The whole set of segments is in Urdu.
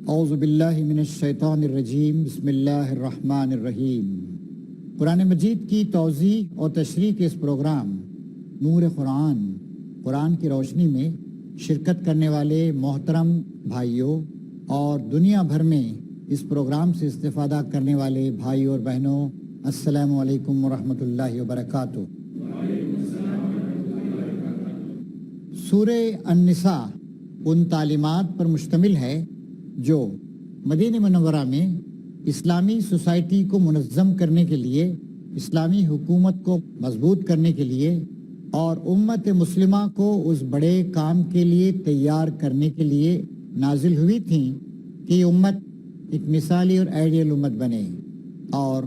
اعوذ باللہ من الشیطان الرجیم، بسم اللہ الرحمن الرحیم۔ قرآن مجید کی توضیح اور تشریح کے اس پروگرام نور قرآن، قرآن کی روشنی میں شرکت کرنے والے محترم بھائیوں اور دنیا بھر میں اس پروگرام سے استفادہ کرنے والے بھائیوں اور بہنوں، السلام علیکم ورحمۃ اللہ وبرکاتہ۔ سورہ النساء ان تعلیمات پر مشتمل ہے جو مدینہ منورہ میں اسلامی سوسائٹی کو منظم کرنے کے لیے، اسلامی حکومت کو مضبوط کرنے کے لیے اور امت مسلمہ کو اس بڑے کام کے لیے تیار کرنے کے لیے نازل ہوئی تھیں کہ یہ امت ایک مثالی اور آئیڈیل امت بنے اور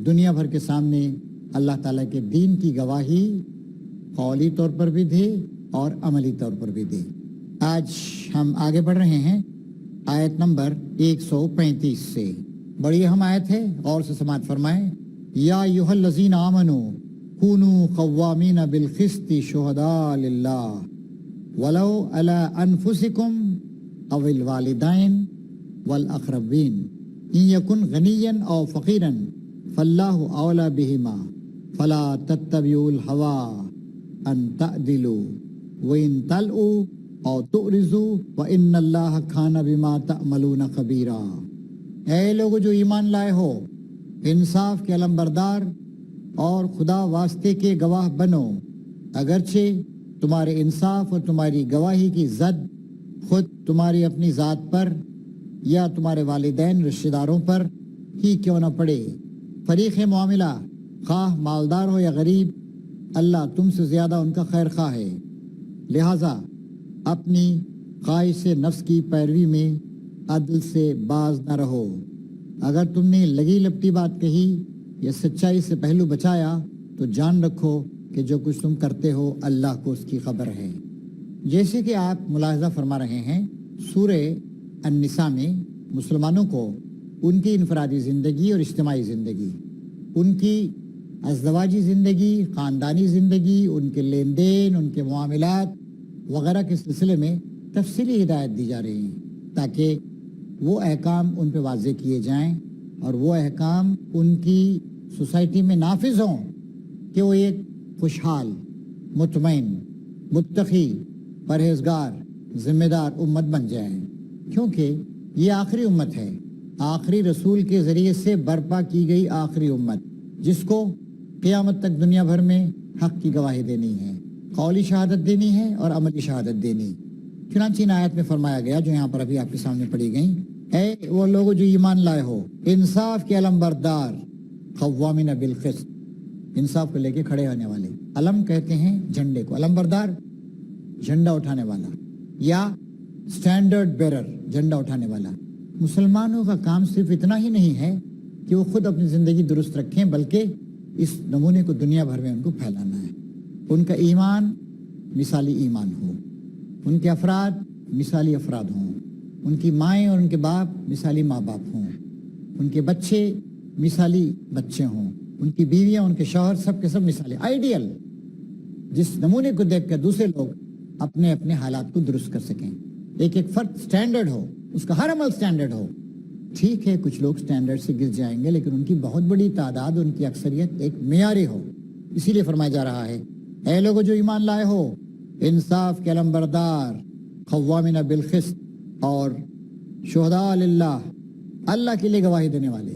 دنیا بھر کے سامنے اللہ تعالیٰ کے دین کی گواہی قولی طور پر بھی دے اور عملی طور پر بھی دے۔ آج ہم آگے بڑھ رہے ہیں آیت نمبر 135 سے۔ بڑی اہم آیت ہے، غور سے سماعت فرمائیں۔ یا ایھا الذین آمنوا کونوا قوامین بالقسط شہداء للہ ولو علی انفسکم او الوالدین والاقربین ان یکن غنیا او فقیرا فاللہ اولی بہما فلا تتبعوا الہوی ان تعدلوا وان تلؤوا اور تُعْرِضُوا وَإِنَّ اللَّهَ كَانَ بِمَا تَعْمَلُونَ خَبِيرًا۔ اے لوگ جو ایمان لائے ہو، انصاف کے علمبردار اور خدا واسطے کے گواہ بنو، اگرچہ تمہارے انصاف اور تمہاری گواہی کی زد خود تمہاری اپنی ذات پر یا تمہارے والدین رشتہ داروں پر ہی کیوں نہ پڑے۔ فریق معاملہ خواہ مالدار ہو یا غریب، اللہ تم سے زیادہ ان کا خیر خواہ ہے، لہٰذا اپنی خواہش نفس کی پیروی میں عدل سے باز نہ رہو۔ اگر تم نے لگی لپٹی بات کہی یا سچائی سے پہلو بچایا تو جان رکھو کہ جو کچھ تم کرتے ہو اللہ کو اس کی خبر ہے۔ جیسے کہ آپ ملاحظہ فرما رہے ہیں، سورہ النساء میں مسلمانوں کو ان کی انفرادی زندگی اور اجتماعی زندگی، ان کی ازدواجی زندگی، خاندانی زندگی، ان کے لین دین، ان کے معاملات وغیرہ کے سلسلے میں تفصیلی ہدایت دی جا رہی ہیں تاکہ وہ احکام ان پہ واضح کیے جائیں اور وہ احکام ان کی سوسائٹی میں نافذ ہوں کہ وہ ایک خوشحال، مطمئن، متقی، پرہیزگار، ذمہ دار امت بن جائیں، کیونکہ یہ آخری امت ہے، آخری رسول کے ذریعے سے برپا کی گئی آخری امت، جس کو قیامت تک دنیا بھر میں حق کی گواہی دینی ہے، قولی شہادت دینی ہے اور عملی شہادت دینی۔ چنانچہ ان آیت میں فرمایا گیا جو یہاں پر ابھی آپ کے سامنے پڑھی گئیں، اے وہ لوگ جو ایمان لائے ہو، انصاف کے علمبردار، قوامین بالقسط، انصاف کو لے کے کھڑے ہونے والے۔ علم کہتے ہیں جھنڈے کو، علمبردار جھنڈا اٹھانے والا یا سٹینڈرڈ بیرر، جھنڈا اٹھانے والا۔ مسلمانوں کا کام صرف اتنا ہی نہیں ہے کہ وہ خود اپنی زندگی درست رکھیں، بلکہ اس نمونے کو دنیا بھر میں ان کو پھیلانا ہے۔ ان کا ایمان مثالی ایمان ہو، ان کے افراد مثالی افراد ہوں، ان کی مائیں اور ان کے باپ مثالی ماں باپ ہوں، ان کے بچے مثالی بچے ہوں، ان کی بیویاں، ان کے شوہر سب کے سب مثالی، آئیڈیل، جس نمونے کو دیکھ کر دوسرے لوگ اپنے اپنے حالات کو درست کر سکیں۔ ایک ایک فرد سٹینڈرڈ ہو، اس کا ہر عمل سٹینڈرڈ ہو۔ ٹھیک ہے کچھ لوگ سٹینڈرڈ سے گر جائیں گے، لیکن ان کی بہت بڑی تعداد، ان کی اکثریت ایک معیاری ہو۔ اسی لیے فرمایا جا رہا ہے، اے لوگوں جو ایمان لائے ہو، انصاف کے علمبردار، قوامین بالقسط اور شہداء للہ، اللہ کے لیے گواہی دینے والے۔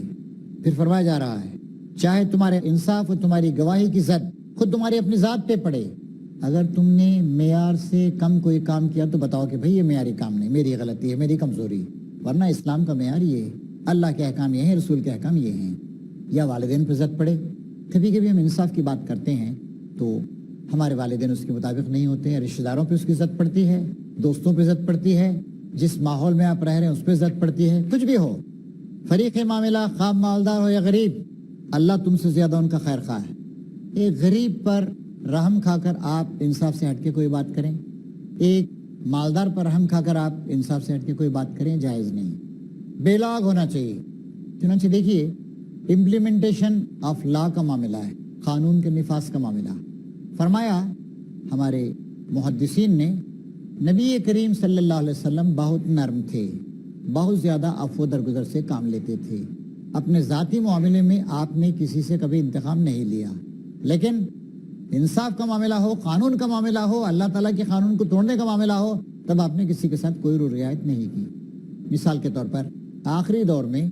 پھر فرمایا جا رہا ہے چاہے تمہارے انصاف اور تمہاری گواہی کی زد خود تمہاری اپنی ذات پہ پڑے، اگر تم نے معیار سے کم کوئی کام کیا تو بتاؤ کہ بھئی یہ معیاری کام نہیں، میری غلطی ہے، میری کمزوری، ورنہ اسلام کا معیار یہ ہے، اللہ کے احکام یہ ہیں، رسول کے احکام یہ ہیں۔ یا والدین پہ زد پڑے، کبھی کبھی ہم انصاف کی بات کرتے ہیں تو ہمارے والدین اس کے مطابق نہیں ہوتے ہیں، رشتہ داروں پہ اس کی عزت پڑتی ہے، دوستوں پہ عزت پڑتی ہے، جس ماحول میں آپ رہ رہے ہیں اس پہ عزت پڑتی ہے، کچھ بھی ہو، فریق معاملہ خواہ مالدار ہو یا غریب، اللہ تم سے زیادہ ان کا خیر خواہ ہے۔ ایک غریب پر رحم کھا کر آپ انصاف سے ہٹ کے کوئی بات کریں، ایک مالدار پر رحم کھا کر آپ انصاف سے ہٹ کے کوئی بات کریں، جائز نہیں، بے لاگ ہونا چاہیے۔ چنانچہ دیکھیے امپلیمنٹیشن آف لا کا معاملہ ہے، قانون کے نفاذ کا معاملہ۔ فرمایا ہمارے محدثین نے نبی کریم صلی اللہ علیہ وسلم بہت نرم تھے، بہت زیادہ عفو درگزر سے کام لیتے تھے، اپنے ذاتی معاملے میں آپ نے کسی سے کبھی انتقام نہیں لیا، لیکن انصاف کا معاملہ ہو، قانون کا معاملہ ہو، اللہ تعالیٰ کے قانون کو توڑنے کا معاملہ ہو، تب آپ نے کسی کے ساتھ کوئی رعایت نہیں کی۔ مثال کے طور پر آخری دور میں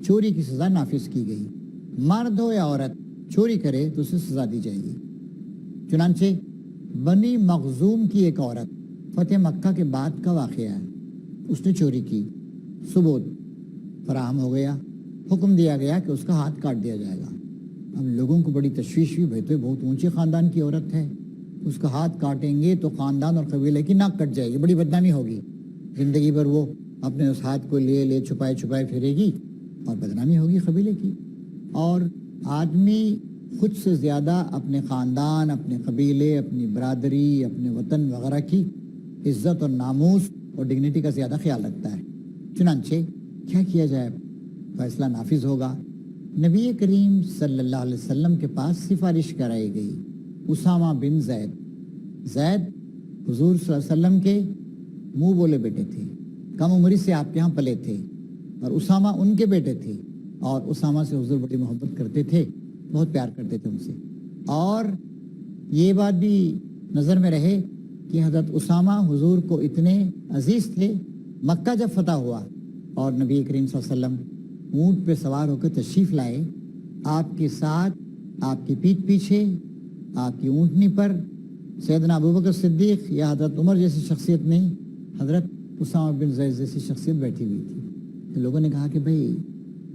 چوری کی سزا نافذ کی گئی، مرد ہو یا عورت چوری کرے تو اسے سزا دی جائے گی۔ چنانچہ بنی مخزوم کی ایک عورت، فتح مکہ کے بعد کا واقعہ ہے، اس نے چوری کی، ثبوت فراہم ہو گیا، حکم دیا گیا کہ اس کا ہاتھ کاٹ دیا جائے گا۔ اب لوگوں کو بڑی تشویش ہوئی، بھائی تو بہت اونچے خاندان کی عورت ہے، اس کا ہاتھ کاٹیں گے تو خاندان اور قبیلے کی ناک کٹ جائے گی، بڑی بدنامی ہوگی، زندگی بھر وہ اپنے اس ہاتھ کو لے چھپائے چھپائے پھرے گی اور بدنامی ہوگی قبیلے کی۔ اور آدمی خود سے زیادہ اپنے خاندان، اپنے قبیلے، اپنی برادری، اپنے وطن وغیرہ کی عزت اور ناموس اور ڈگنیٹی کا زیادہ خیال رکھتا ہے۔ چنانچہ کیا کیا جائے؟ فیصلہ نافذ ہوگا۔ نبی کریم صلی اللہ علیہ وسلم کے پاس سفارش کرائی گئی، اسامہ بن زید حضور صلی اللہ علیہ وسلم کے منہ بولے بیٹے تھے، کم عمری سے آپ کے ہاں پلے تھے، اور اسامہ ان کے بیٹے تھے، اور اسامہ سے حضور بڑی محبت کرتے تھے، بہت پیار کرتے تھے ان سے۔ اور یہ بات بھی نظر میں رہے کہ حضرت اسامہ حضور کو اتنے عزیز تھے، مکہ جب فتح ہوا اور نبی کریم صلی اللہ علیہ وسلم اونٹ پہ سوار ہو کے تشریف لائے، آپ کے ساتھ، آپ کی پیٹھ پیچھے، آپ کی اونٹنی پر سیدنا ابوبکر صدیق یا حضرت عمر جیسی شخصیت نہیں، حضرت اسامہ بن زید جیسی شخصیت بیٹھی ہوئی تھی۔ تو لوگوں نے کہا کہ بھئی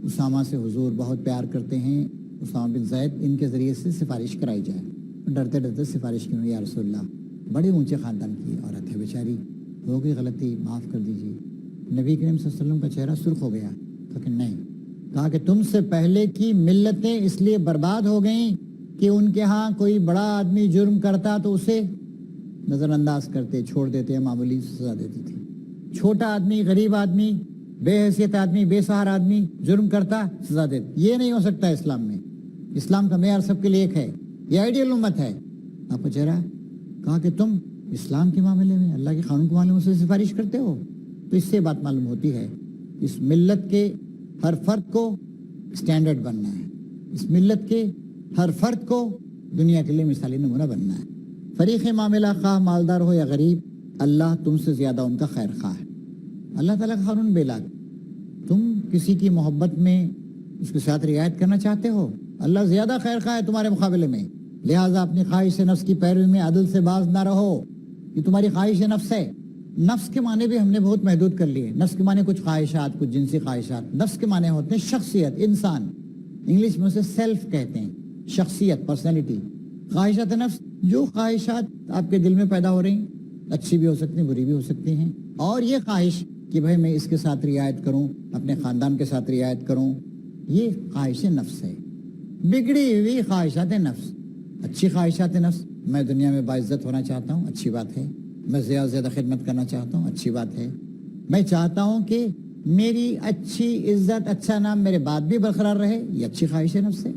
اسامہ سے حضور بہت پیار کرتے ہیں، اسامہ بن زید ان کے ذریعے سے سفارش کرائی جائے۔ ڈرتے ڈرتے سفارش کیوں؟ یا رسول اللہ، بڑے اونچے خاندان کی عورت ہے بیچاری، ہو گئی غلطی، معاف کر دیجیے۔ نبی کریم صلی اللہ علیہ وسلم کا چہرہ سرخ ہو گیا، لیکن نہیں، کہا کہ تم سے پہلے کی ملتیں اس لیے برباد ہو گئیں کہ ان کے ہاں کوئی بڑا آدمی جرم کرتا تو اسے نظر انداز کرتے، چھوڑ دیتے، معمولی سزا دیتی تھی۔ چھوٹا آدمی، غریب آدمی، بے حیثیت آدمی، بے سہارا آدمی جرم کرتا، سزا دیتے۔ یہ نہیں ہو سکتا اسلام میں، اسلام کا معیار سب کے لیے ایک ہے، یہ آئیڈیل امت ہے۔ آپ کو چہرہ کہا کہ تم اسلام کے معاملے میں، اللہ کے قانون کے معاملے میں سے سفارش کرتے ہو۔ تو اس سے بات معلوم ہوتی ہے اس ملت کے ہر فرد کو سٹینڈرڈ بننا ہے، اس ملت کے ہر فرد کو دنیا کے لیے مثالی نمونہ بننا ہے۔ فریق معاملہ خواہ مالدار ہو یا غریب، اللہ تم سے زیادہ ان کا خیر خواہ ہے۔ اللہ تعالیٰ کا قانون بے لاگ، تم کسی کی محبت میں اس کے ساتھ رعایت کرنا چاہتے ہو، اللہ زیادہ خیر خواہ ہے تمہارے مقابلے میں، لہٰذا اپنی خواہش نفس کی پیروی میں عدل سے باز نہ رہو۔ یہ تمہاری خواہش نفس ہے۔ نفس کے معنی بھی ہم نے بہت محدود کر لیے۔ نفس کے معنی کچھ خواہشات، کچھ جنسی خواہشات، نفس کے معنی ہوتے ہیں شخصیت، انسان، انگلش میں اسے سیلف کہتے ہیں، شخصیت، پرسنالٹی۔ خواہشات نفس، جو خواہشات آپ کے دل میں پیدا ہو رہی ہیں، اچھی بھی ہو سکتی ہیں، بری بھی ہو سکتی ہیں، اور یہ خواہش کہ بھائی میں اس کے ساتھ رعایت کروں، اپنے خاندان کے ساتھ رعایت کروں، یہ خواہش نفس ہے، بگڑی ہوئی خواہشات نفس۔ اچھی خواہشات نفس، میں دنیا میں باعزت ہونا چاہتا ہوں، اچھی بات ہے، میں زیادہ سے زیادہ خدمت کرنا چاہتا ہوں، اچھی بات ہے، میں چاہتا ہوں کہ میری اچھی عزت، اچھا نام میرے بعد بھی برقرار رہے، یہ اچھی خواہش نفس ہے۔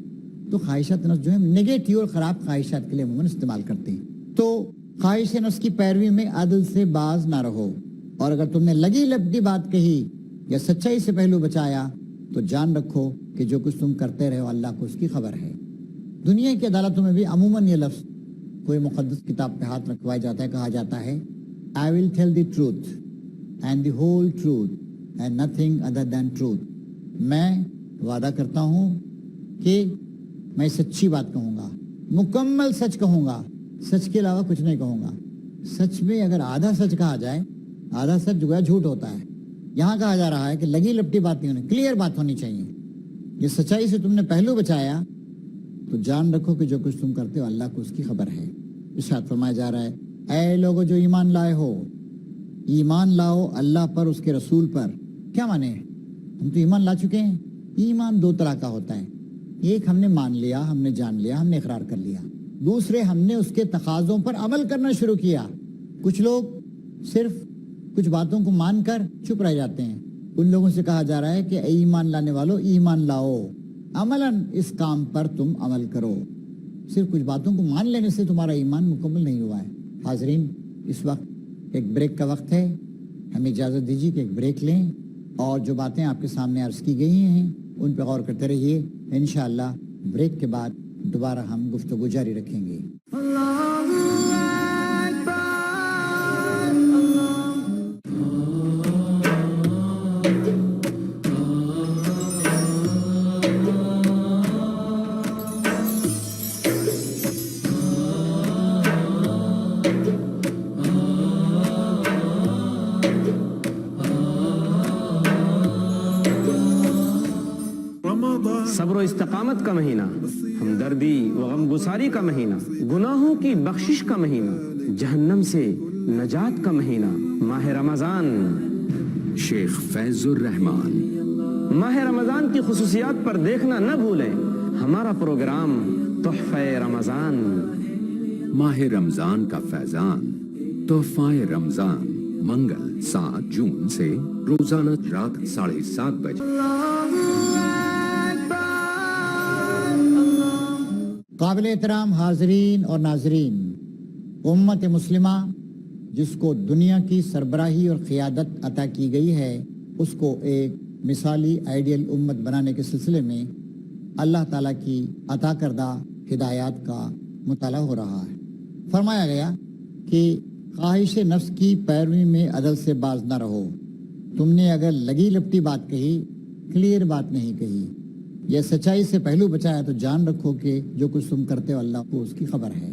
تو خواہشات نفس جو ہے نگیٹیو اور خراب خواہشات کے لیے عموماً استعمال کرتے ہیں۔ تو خواہش نفس کی پیروی میں عدل سے باز نہ رہو، اور اگر تم نے لگی لپٹی بات کہی یا سچائی سے پہلو بچایا تو جان رکھو کہ جو کچھ تم کرتے رہے ہو اللہ کو اس کی خبر ہے۔ دنیا کی عدالتوں میں بھی عموماً یہ لفظ کوئی مقدس کتاب پہ ہاتھ رکھوایا جاتا ہے، کہا جاتا ہے I will tell the truth and the whole truth and nothing other than truth۔ میں وعدہ کرتا ہوں کہ میں سچی بات کہوں گا، مکمل سچ کہوں گا، سچ کے علاوہ کچھ نہیں کہوں گا۔ سچ میں اگر آدھا سچ کہا جائے، آدھا سچ جو ہے جھوٹ ہوتا ہے۔ یہاں کہا جا رہا ہے کہ لگی لپٹی بات نہیں ہونی، کلیئر بات ہونی چاہیے۔ یہ سچائی سے تم نے پہلو بچایا تو جان رکھو کہ جو کچھ تم کرتے ہو اللہ کو اس کی خبر ہے۔ ارشاد فرمایا جا رہا ہے اے لوگو جو ایمان لائے ہو، ایمان لاؤ اللہ پر، اس کے رسول پر۔ کیا مانے؟ ہم تو ایمان لا چکے ہیں۔ ایمان دو طرح کا ہوتا ہے، ایک ہم نے مان لیا، ہم نے جان لیا، ہم نے اقرار کر لیا، دوسرے ہم نے اس کے تقاضوں پر عمل کرنا شروع کیا۔ کچھ لوگ صرف کچھ باتوں کو مان کر چپ رہ جاتے ہیں، ان لوگوں سے کہا جا رہا ہے کہ اے ایمان لانے والو ایمان لاؤ، عملاً اس کام پر تم عمل کرو۔ صرف کچھ باتوں کو مان لینے سے تمہارا ایمان مکمل نہیں ہوا ہے۔ حاضرین، اس وقت ایک بریک کا وقت ہے، ہمیں اجازت دیجیے کہ ایک بریک لیں اور جو باتیں آپ کے سامنے عرض کی گئی ہیں ان پہ غور کرتے رہیے۔ انشاءاللہ بریک کے بعد دوبارہ ہم گفتگو جاری رکھیں گے۔ صبر و استقامت کا مہینہ، ہمدردی و غمگساری کا مہینہ، گناہوں کی بخشش کا مہینہ، جہنم سے نجات کا مہینہ، ماہ رمضان۔ شیخ فیض الرحمان۔ ماہ رمضان کی خصوصیات پر دیکھنا نہ بھولیں ہمارا پروگرام تحفہ رمضان۔ ماہ رمضان کا فیضان، تحفہ رمضان، منگل 7 جون سے روزانہ رات 7:30 بجے۔ قابل احترام حاضرین اور ناظرین، امت مسلمہ جس کو دنیا کی سربراہی اور قیادت عطا کی گئی ہے، اس کو ایک مثالی آئیڈیل امت بنانے کے سلسلے میں اللہ تعالیٰ کی عطا کردہ ہدایات کا مطالعہ ہو رہا ہے۔ فرمایا گیا کہ خواہش نفس کی پیروی میں عدل سے باز نہ رہو۔ تم نے اگر لگی لپٹی بات کہی، کلیئر بات نہیں کہی، یا سچائی سے پہلو بچایا تو جان رکھو کہ جو کچھ تم کرتے ہو اللہ کو اس کی خبر ہے۔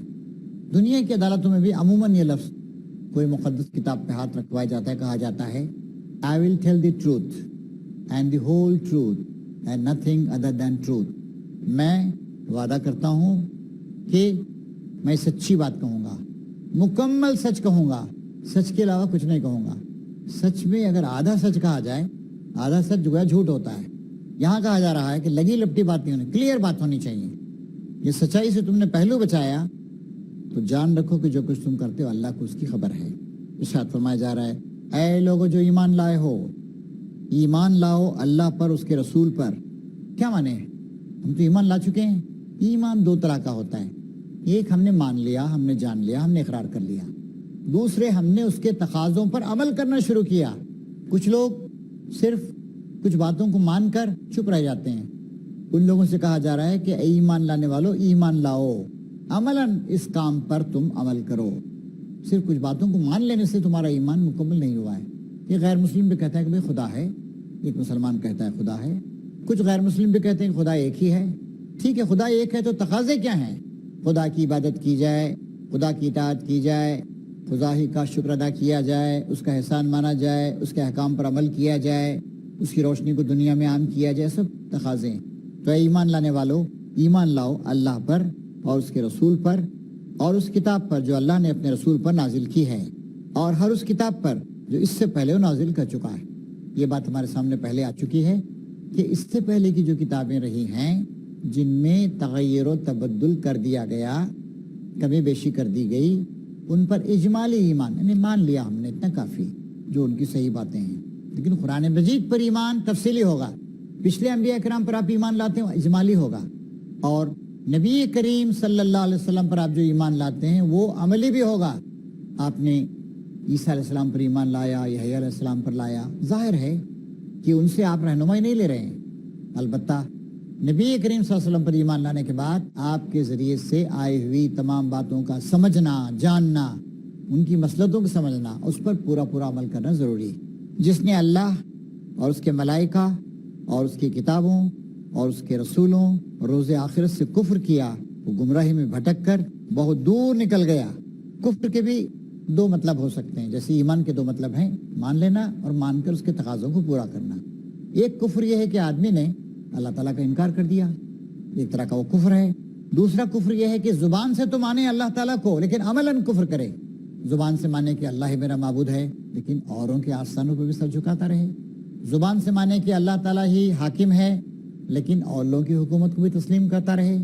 دنیا کی عدالتوں میں بھی عموماً یہ لفظ کوئی مقدس کتاب پہ ہاتھ رکھوایا جاتا ہے، کہا جاتا ہے I will tell the truth and the whole truth and nothing other than truth۔ میں وعدہ کرتا ہوں کہ میں سچی بات کہوں گا، مکمل سچ کہوں گا، سچ کے علاوہ کچھ نہیں کہوں گا۔ سچ میں اگر آدھا سچ کہا جائے، آدھا سچ جو ہے جھوٹ ہوتا ہے۔ یہاں کہا جا رہا ہے کہ لگی لپٹی بات نہیں ہونی، کلیئر بات ہونی چاہیے۔ یہ سچائی سے تم نے پہلو بچایا تو جان رکھو کہ جو کچھ تم کرتے ہو اللہ کو اس کی خبر ہے۔ ارشاد فرمایا جا رہا ہے اے لوگو جو ایمان لائے ہو، ایمان لاؤ اللہ پر، اس کے رسول پر۔ کیا مانے؟ ہم تو ایمان لا چکے ہیں۔ ایمان دو طرح کا ہوتا ہے، ایک ہم نے مان لیا، ہم نے جان لیا، ہم نے اقرار کر لیا، دوسرے ہم نے اس کے تقاضوں پر عمل کرنا شروع کیا۔ کچھ لوگ صرف کچھ باتوں کو مان کر چپ رہ جاتے ہیں، ان لوگوں سے کہا جا رہا ہے کہ اے ایمان لانے والو ایمان لاؤ، عملاً اس کام پر تم عمل کرو۔ صرف کچھ باتوں کو مان لینے سے تمہارا ایمان مکمل نہیں ہوا ہے۔ یہ غیر مسلم بھی کہتا ہے کہ بھئی خدا ہے، ایک مسلمان کہتا ہے خدا ہے، کچھ غیر مسلم بھی کہتے ہیں کہ خدا ایک ہی ہے۔ ٹھیک ہے، خدا ایک ہے تو تقاضے کیا ہیں؟ خدا کی عبادت کی جائے، خدا کی اطاعت کی جائے، خدا ہی کا شکر ادا کیا جائے، اس کا احسان مانا جائے، اس کے احکام پر عمل کیا جائے، اس کی روشنی کو دنیا میں عام کیا جائے، سب تقاضے ہیں۔ تو اے ایمان لانے والو ایمان لاؤ اللہ پر اور اس کے رسول پر اور اس کتاب پر جو اللہ نے اپنے رسول پر نازل کی ہے، اور ہر اس کتاب پر جو اس سے پہلے وہ نازل کر چکا ہے۔ یہ بات ہمارے سامنے پہلے آ چکی ہے کہ اس سے پہلے کی جو کتابیں رہی ہیں جن میں تغیر و تبدل کر دیا گیا، کمی بیشی کر دی گئی، ان پر اجمالی ایمان، یعنی مان لیا ہم نے، اتنا کافی، جو ان کی صحیح باتیں ہیں۔ لیکن قرآن مجید پر ایمان تفصیلی ہوگا، پچھلے انبیاء کرام پر آپ ایمان لاتے ہیں اجمالی ہوگا، اور نبی کریم صلی اللہ علیہ وسلم پر آپ جو ایمان لاتے ہیں وہ عملی بھی ہوگا۔ آپ نے عیسیٰ علیہ السلام پر ایمان لایا، یحییٰ علیہ السلام پر لایا، ظاہر ہے کہ ان سے آپ رہنمائی نہیں لے رہے ہیں۔ البتہ نبی کریم صلی اللہ علیہ وسلم پر ایمان لانے کے بعد آپ کے ذریعے سے آئی ہوئی تمام باتوں کا سمجھنا، جاننا، ان کی مصلحتوں کو سمجھنا، اس پر پورا عمل کرنا ضروری ہے۔ جس نے اللہ اور اس کے ملائکہ اور اس کی کتابوں اور اس کے رسولوں اور روز آخرت سے کفر کیا، وہ گمراہی میں بھٹک کر بہت دور نکل گیا۔ کفر کے بھی دو مطلب ہو سکتے ہیں، جیسے ایمان کے دو مطلب ہیں، مان لینا اور مان کر اس کے تقاضوں کو پورا کرنا۔ ایک کفر یہ ہے کہ آدمی نے اللہ تعالیٰ کا انکار کر دیا، ایک طرح کا وہ کفر ہے۔ دوسرا کفر یہ ہے کہ زبان سے تو مانے اللہ تعالیٰ کو لیکن عملاً کفر کرے. زبان سے مانے کہ اللہ ہی میرا معبود ہے لیکن اوروں کے آستانوں پہ بھی سر جھکاتا رہے. زبان سے مانے کہ اللہ تعالیٰ ہی حاکم ہے لیکن اور لوگوں کی حکومت کو بھی تسلیم کرتا رہے.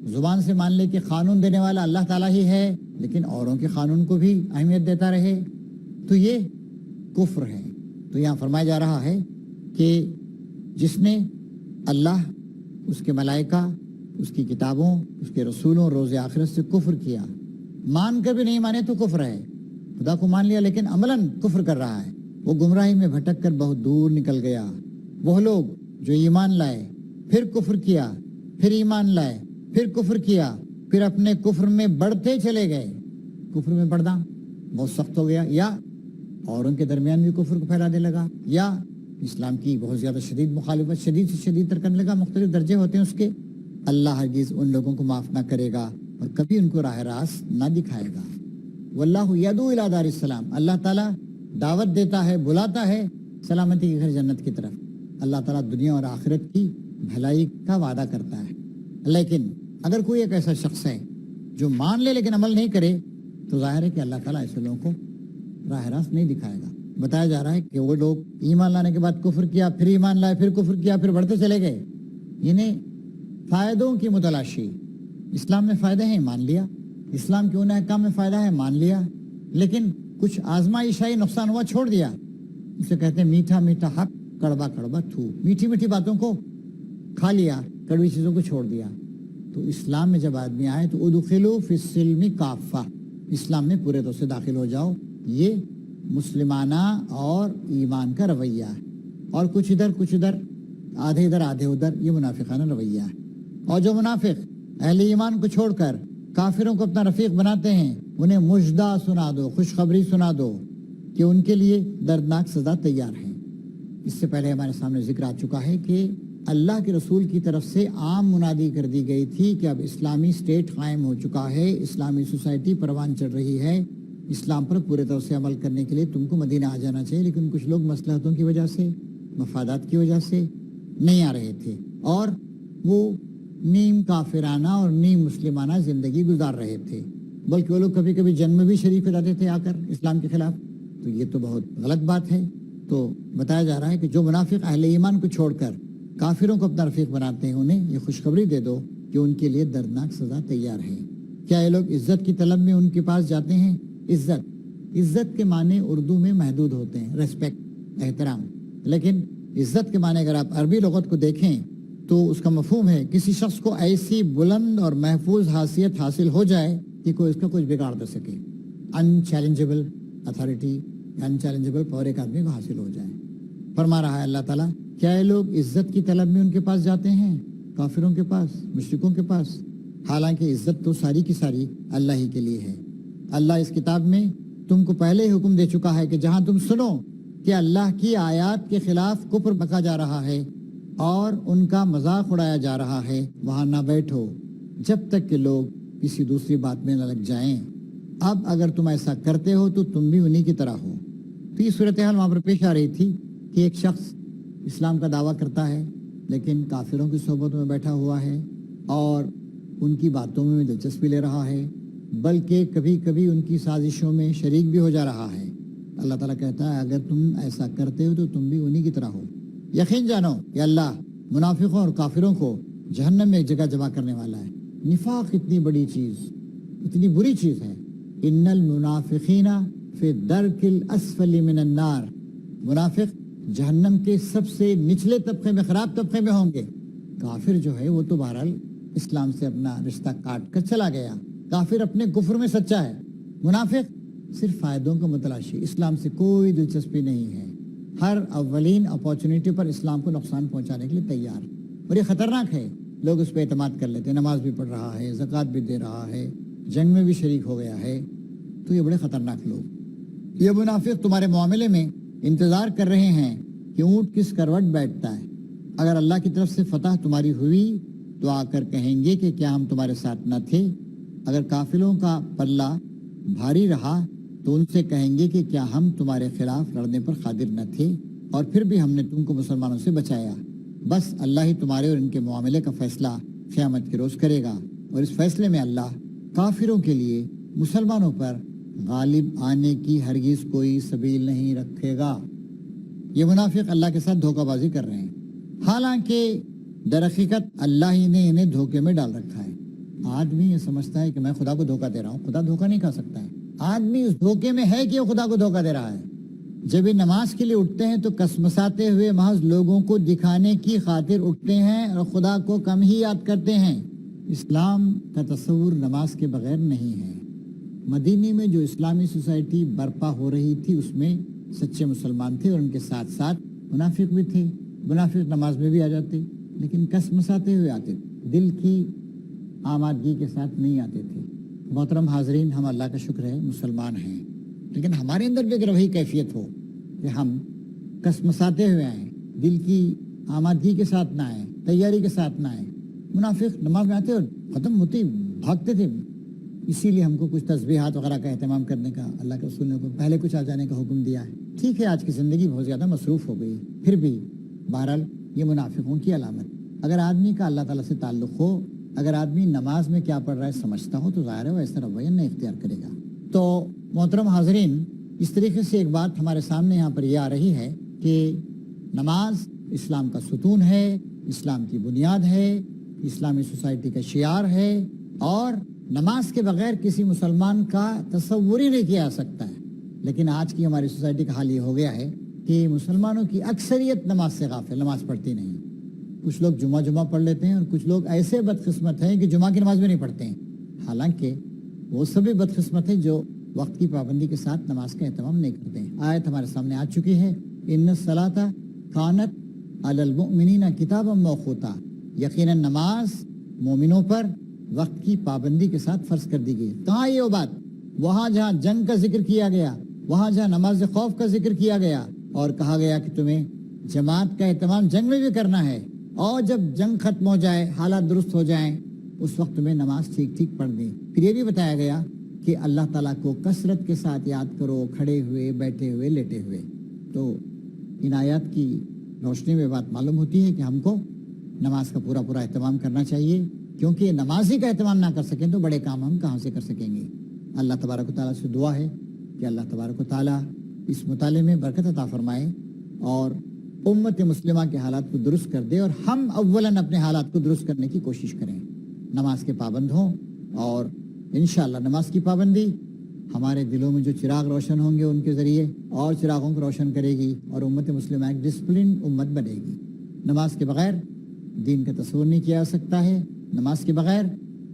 زبان سے مان لے کہ قانون دینے والا اللہ تعالیٰ ہی ہے لیکن اوروں کے قانون کو بھی اہمیت دیتا رہے. تو یہ کفر ہے. تو یہاں فرمایا جا رہا ہے کہ جس نے اللہ، اس کے ملائکہ، اس کی کتابوں، اس کے رسولوں، روز آخرت سے کفر کیا، مان کر بھی نہیں مانے تو کفر ہے. خدا کو مان لیا لیکن عملاً کفر کر رہا ہے. وہ گمراہی میں بھٹک کر بہت دور نکل گیا. وہ لوگ جو ایمان لائے، پھر کفر کیا، پھر ایمان لائے، پھر کفر کیا، پھر اپنے کفر میں بڑھتے چلے گئے. کفر میں بڑھنا بہت سخت ہو گیا، یا اوروں کے درمیان بھی کفر کو پھیلانے لگا، یا اسلام کی بہت زیادہ شدید مخالفت شدید سے شدید تر کرنے لگا. مختلف درجے ہوتے ہیں اس کے. اللہ ہرگز ان لوگوں کو معاف نہ کرے گا اور کبھی ان کو راہ راست نہ دکھائے گا. واللہ یدعو الی دار السلام. اللہ تعالیٰ دعوت دیتا ہے، بلاتا ہے سلامتی کے گھر جنت کی طرف. اللہ تعالیٰ دنیا اور آخرت کی بھلائی کا وعدہ کرتا ہے. لیکن اگر کوئی ایک ایسا شخص ہے جو مان لے لیکن عمل نہیں کرے تو ظاہر ہے کہ اللہ تعالیٰ ایسے لوگوں کو راہ راست نہیں دکھائے گا. بتایا جا رہا ہے کہ وہ لوگ ایمان لانے کے بعد کفر کیا، پھر ایمان لائے، پھر کفر کیا، پھر بڑھتے چلے گئے. انہیں فائدوں کی متلاشی. اسلام میں فائدے ہیں، مان لیا. اسلام کے ان احکام میں فائدہ ہے، مان لیا. لیکن کچھ آزمائشائی نقصان ہوا، چھوڑ دیا. اسے کہتے ہیں میٹھا میٹھا حق، کڑوا کڑوا تھو. میٹھی میٹھی باتوں کو کھا لیا، کڑوی چیزوں کو چھوڑ دیا. تو اسلام میں جب آدمی آئے تو ادخلوا فی السلم کافہ، اسلام میں پورے طور سے داخل ہو جاؤ. یہ مسلمانہ اور ایمان کا رویہ ہے. اور کچھ ادھر، آدھے ادھر آدھے ادھر، یہ منافقانہ رویہ ہے. اور جو منافق اہل ایمان کو چھوڑ کر کافروں کو اپنا رفیق بناتے ہیں، انہیں مژدہ سنا دو، خوشخبری سنا دو کہ ان کے لیے دردناک سزا تیار ہے. اس سے پہلے ہمارے سامنے ذکر آ چکا ہے کہ اللہ کے رسول کی طرف سے عام منادی کر دی گئی تھی کہ اب اسلامی اسٹیٹ قائم ہو چکا ہے، اسلامی سوسائٹی پروان چڑھ رہی ہے. اسلام پر پورے طور سے عمل کرنے کے لیے تم کو مدینہ آ جانا چاہیے. لیکن کچھ لوگ مصلحتوں کی وجہ سے، مفادات کی وجہ سے نہیں آ رہے تھے اور وہ نیم کافرانہ اور نیم مسلمانہ زندگی گزار رہے تھے. بلکہ وہ لوگ کبھی کبھی جنگ میں بھی شریک ہو جاتے تھے آ کر اسلام کے خلاف. تو یہ تو بہت غلط بات ہے. تو بتایا جا رہا ہے کہ جو منافق اہل ایمان کو چھوڑ کر کافروں کو اپنا رفیق بناتے ہیں، انہیں یہ خوشخبری دے دو کہ ان کے لیے دردناک سزا تیار ہے. کیا یہ لوگ عزت کی طلب میں ان کے پاس جاتے ہیں؟ عزت کے معنی اردو میں محدود ہوتے ہیں، ریسپیکٹ، احترام. لیکن عزت کے معنی اگر آپ عربی لغت کو دیکھیں تو اس کا مفہوم ہے کسی شخص کو ایسی بلند اور محفوظ حیثیت حاصل ہو جائے کہ کوئی اس کا کچھ بگاڑ نہ سکے. انچیلنجبل اتھارٹی، انچیلنجبل پاور ایک آدمی کو حاصل ہو جائے. فرما رہا ہے اللہ تعالیٰ، کیا یہ لوگ عزت کی طلب میں ان کے پاس جاتے ہیں، کافروں کے پاس، مشرکوں کے پاس؟ حالانکہ عزت تو ساری کی ساری اللہ ہی کے لیے ہے. اللہ اس کتاب میں تم کو پہلے ہی حکم دے چکا ہے کہ جہاں تم سنو کہ اللہ کی آیات کے خلاف کفر بکا جا رہا ہے اور ان کا مذاق اڑایا جا رہا ہے، وہاں نہ بیٹھو جب تک کہ لوگ کسی دوسری بات میں نہ لگ جائیں. اب اگر تم ایسا کرتے ہو تو تم بھی انہی کی طرح ہو. تو یہ صورتحال وہاں پر پیش آ رہی تھی کہ ایک شخص اسلام کا دعویٰ کرتا ہے لیکن کافروں کی صحبتوں میں بیٹھا ہوا ہے اور ان کی باتوں میں دلچسپی لے رہا ہے، بلکہ کبھی کبھی ان کی سازشوں میں شریک بھی ہو جا رہا ہے. اللہ تعالیٰ کہتا ہے اگر تم ایسا کرتے ہو تو تم بھی انہی کی طرح ہو. یقین جانو کہ اللہ منافقوں اور کافروں کو جہنم میں ایک جگہ جمع کرنے والا ہے. نفاق اتنی بڑی چیز، اتنی بری چیز ہے. ان المنافقین فی الدرک الاسفل من النار، منافق جہنم کے سب سے نچلے طبقے میں، خراب طبقے میں ہوں گے. کافر جو ہے وہ تو بہرحال اسلام سے اپنا رشتہ کاٹ کر چلا گیا، کافر اپنے کفر میں سچا ہے. منافق صرف فائدوں کا متلاشی، اسلام سے کوئی دلچسپی نہیں ہے، ہر اولین اپارچونٹی پر اسلام کو نقصان پہنچانے کے لیے تیار. اور یہ خطرناک ہے. لوگ اس پہ اعتماد کر لیتے ہیں، نماز بھی پڑھ رہا ہے، زکوٰۃ بھی دے رہا ہے، جنگ میں بھی شریک ہو گیا ہے. تو یہ بڑے خطرناک لوگ. یہ منافق تمہارے معاملے میں انتظار کر رہے ہیں کہ اونٹ کس کروٹ بیٹھتا ہے. اگر اللہ کی طرف سے فتح تمہاری ہوئی تو آ کر کہیں گے کہ کیا ہم تمہارے ساتھ نہ تھے. اگر کافروں کا پلہ بھاری رہا تو ان سے کہیں گے کہ کیا ہم تمہارے خلاف لڑنے پر قادر نہ تھے، اور پھر بھی ہم نے تم کو مسلمانوں سے بچایا. بس اللہ ہی تمہارے اور ان کے معاملے کا فیصلہ قیامت کے روز کرے گا، اور اس فیصلے میں اللہ کافروں کے لیے مسلمانوں پر غالب آنے کی ہرگز کوئی سبیل نہیں رکھے گا۔ یہ منافق اللہ کے ساتھ دھوکہ بازی کر رہے ہیں، حالانکہ در حقیقت اللہ ہی نے انہیں دھوکے میں ڈال رکھا ہے۔ آدمی یہ سمجھتا ہے کہ میں خدا کو دھوکہ دے رہا ہوں، خدا دھوکہ نہیں کھا سکتا ہے۔ آدمی اس دھوکے میں ہے کہ وہ خدا کو دھوکہ دے رہا ہے۔ جب یہ نماز کے لیے اٹھتے ہیں تو کسمساتے ہوئے محض لوگوں کو دکھانے کی خاطر اٹھتے ہیں اور خدا کو کم ہی یاد کرتے ہیں۔ اسلام کا تصور نماز کے بغیر نہیں ہے۔ مدینے میں جو اسلامی سوسائٹی برپا ہو رہی تھی اس میں سچے مسلمان تھے اور ان کے ساتھ ساتھ منافق بھی تھے۔ منافق نماز میں بھی آ جاتے لیکن کسمساتے ہوئے آتے تھے، دل کی آمادگی کے ساتھ نہیں آتے تھے۔ محترم حاضرین، ہم اللہ کا شکر ہے مسلمان ہیں، لیکن ہمارے اندر بھی اگر وہی کیفیت ہو کہ ہم کسمساتے ہوئے آئیں، دل کی آمادگی کے ساتھ نہ آئیں، تیاری کے ساتھ نہ آئیں۔ منافق نماز میں آتے اور ختم ہوتی بھاگتے تھے۔ اسی لیے ہم کو کچھ تسبیحات وغیرہ کا اہتمام کرنے کا اللہ کے رسول نے پہلے کچھ آ جانے کا حکم دیا ہے۔ ٹھیک ہے، آج کی زندگی بہت زیادہ مصروف ہو گئی، پھر بھی بہرحال یہ منافقوں کی علامت۔ اگر آدمی کا اللہ تعالیٰ سے تعلق ہو، اگر آدمی نماز میں کیا پڑھ رہا ہے سمجھتا ہو تو ظاہر ہے وہ ایسا رویہ نہیں اختیار کرے گا۔ تو محترم حاضرین، اس طریقے سے ایک بات ہمارے سامنے یہاں پر یہ آ رہی ہے کہ نماز اسلام کا ستون ہے، اسلام کی بنیاد ہے، اسلامی سوسائٹی کا شعار ہے، اور نماز کے بغیر کسی مسلمان کا تصور ہی نہیں کیا جا سکتا ہے۔ لیکن آج کی ہماری سوسائٹی کا حال یہ ہو گیا ہے کہ مسلمانوں کی اکثریت نماز سے غافل، نماز پڑھتی نہیں۔ کچھ لوگ جمعہ پڑھ لیتے ہیں اور کچھ لوگ ایسے بدقسمت ہیں کہ جمعہ کی نماز بھی نہیں پڑھتے ہیں۔ حالانکہ وہ سبھی بدقسمت ہیں جو وقت کی پابندی کے ساتھ نماز کا اہتمام نہیں کرتے ہیں۔ آیت ہمارے سامنے آ چکی ہے، ان الصلاۃ کانت علی المؤمنین کتابا موقوتا، یقیناً نماز مومنوں پر وقت کی پابندی کے ساتھ فرض کر دی گئی۔ کہاں یہ بات؟ وہاں جہاں جنگ کا ذکر کیا گیا، وہاں جہاں نماز خوف کا ذکر کیا گیا اور کہا گیا کہ تمہیں جماعت کا اہتمام جنگ میں بھی کرنا ہے، اور جب جنگ ختم ہو جائے، حالات درست ہو جائیں، اس وقت میں نماز ٹھیک ٹھیک پڑھ دیں۔ پھر یہ بھی بتایا گیا کہ اللہ تعالیٰ کو کثرت کے ساتھ یاد کرو، کھڑے ہوئے، بیٹھے ہوئے، لیٹے ہوئے۔ تو ان آیات کی روشنی میں بات معلوم ہوتی ہے کہ ہم کو نماز کا پورا اہتمام کرنا چاہیے، کیونکہ نمازی کا اہتمام نہ کر سکیں تو بڑے کام ہم کہاں سے کر سکیں گے۔ اللہ تبارک و تعالیٰ سے دعا ہے کہ اللہ تبارک و تعالیٰ اس مطالعے میں برکت عطا فرمائے اور امت مسلمہ کے حالات کو درست کر دے، اور ہم اولاً اپنے حالات کو درست کرنے کی کوشش کریں، نماز کے پابند ہوں، اور انشاءاللہ نماز کی پابندی ہمارے دلوں میں جو چراغ روشن ہوں گے ان کے ذریعے اور چراغوں کو روشن کرے گی، اور امت مسلمہ ایک ڈسپلن امت بنے گی۔ نماز کے بغیر دین کا تصور نہیں کیا جا سکتا ہے، نماز کے بغیر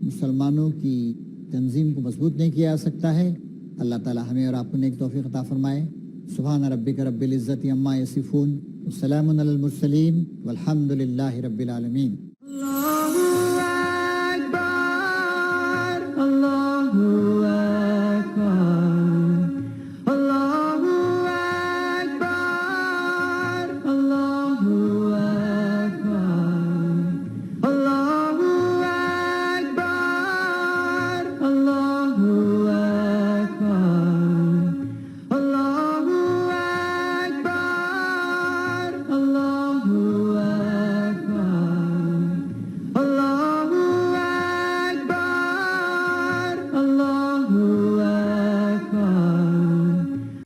مسلمانوں کی تنظیم کو مضبوط نہیں کیا جا سکتا ہے۔ اللہ تعالی ہمیں اور آپ کو نیک توفیق عطا فرمائے۔ سبحان ربک رب العزت عما یصفون، والسلام علی المرسلین، والحمد للہ رب العالمین۔